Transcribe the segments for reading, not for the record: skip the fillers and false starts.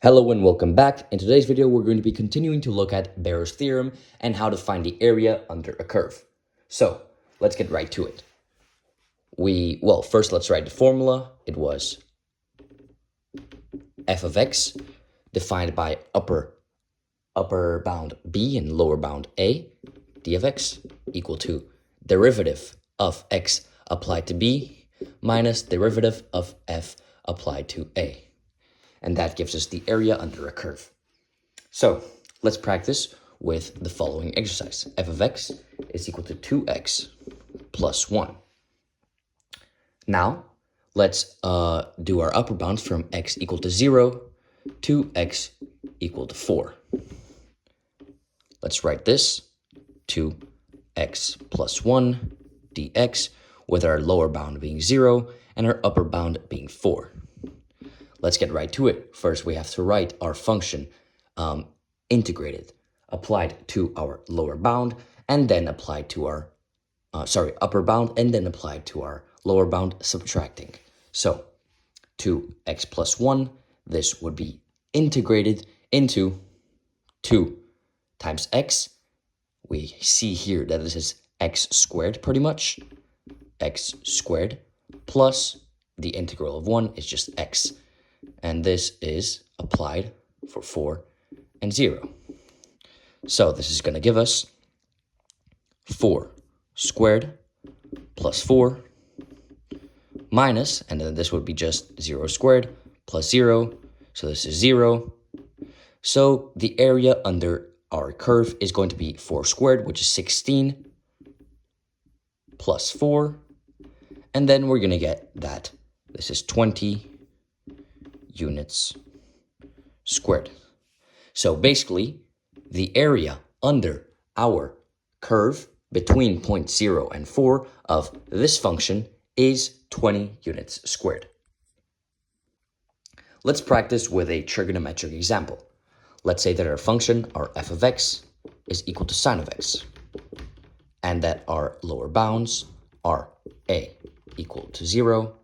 Hello and welcome back. In today's video, we're going to be continuing to look at Barrow's theorem and how to find the area under a curve. So let's get right to it. First let's write the formula. It was f of x defined by upper bound b and lower bound a, d of x equal to derivative of x applied to b minus derivative of f applied to a. And that gives us the area under a curve. So let's practice with the following exercise. F of x is equal to 2x plus 1. Now, let's do our upper bounds from x equal to 0 to x equal to 4. Let's write this, 2x plus 1 dx, with our lower bound being 0 and our upper bound being 4. Let's get right to it. First, we have to write our function integrated, applied to our lower bound, and then applied to our, upper bound, and then applied to our lower bound, subtracting. So, 2x plus 1, this would be integrated into 2 times x. We see here that this is x squared pretty much. X squared plus the integral of 1 is just x. And this is applied for 4 and 0. So this is going to give us 4 squared plus 4 minus, and then this would be just 0 squared plus 0. So this is 0. So the area under our curve is going to be 4 squared, which is 16, plus 4. And then we're going to get that this is 20 units squared. So basically, the area under our curve between 0 and 4 of this function is 20 units squared. Let's practice with a trigonometric example. Let's say that our function, our f of x, is equal to sine of x, and that our lower bounds are a equal to 0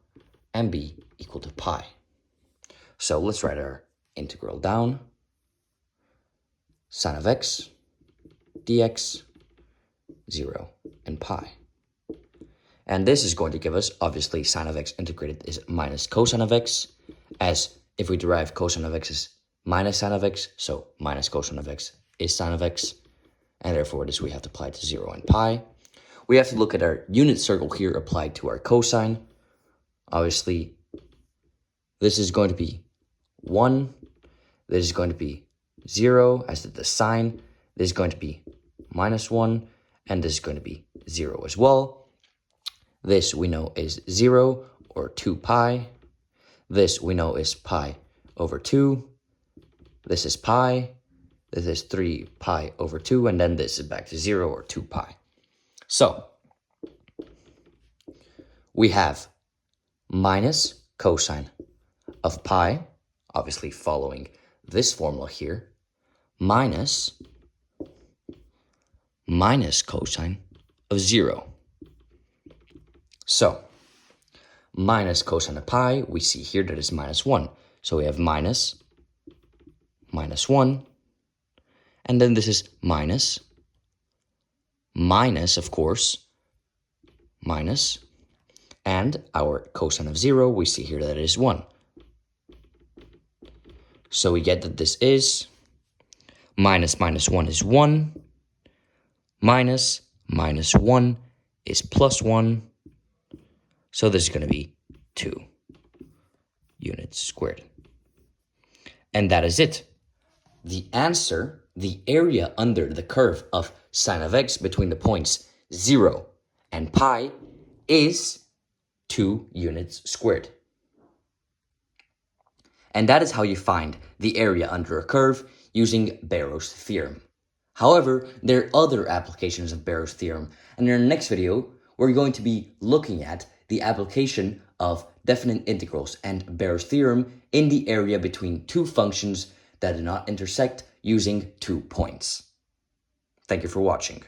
and b equal to pi. So let's write our integral down. Sine of x, dx, 0, and pi. And this is going to give us, obviously, sine of x integrated is minus cosine of x, as if we derive cosine of x is minus sine of x, so minus cosine of x is sine of x, and therefore this we have to apply to 0 and pi. We have to look at our unit circle here applied to our cosine. Obviously, this is going to be 1, this is going to be 0, as the sine, this is going to be minus 1, and this is going to be 0 as well. This we know is 0, or 2 pi. This we know is pi over 2. This is pi. This is 3 pi over 2, and then this is back to 0, or 2 pi. So, we have minus cosine of pi, obviously following this formula here, minus cosine of 0. So, minus cosine of pi, we see here that is minus 1. So we have minus 1, and then this is minus, of course, minus, and our cosine of 0, we see here that it is 1. So we get that this is minus 1 is 1, minus 1 is plus 1, so this is going to be 2 units squared. And that is it. The answer, the area under the curve of sine of x between the points 0 and pi is 2 units squared. And that is how you find the area under a curve using Barrow's theorem. However, there are other applications of Barrow's theorem, and in our next video, we're going to be looking at the application of definite integrals and Barrow's theorem in the area between two functions that do not intersect using 2 points. Thank you for watching.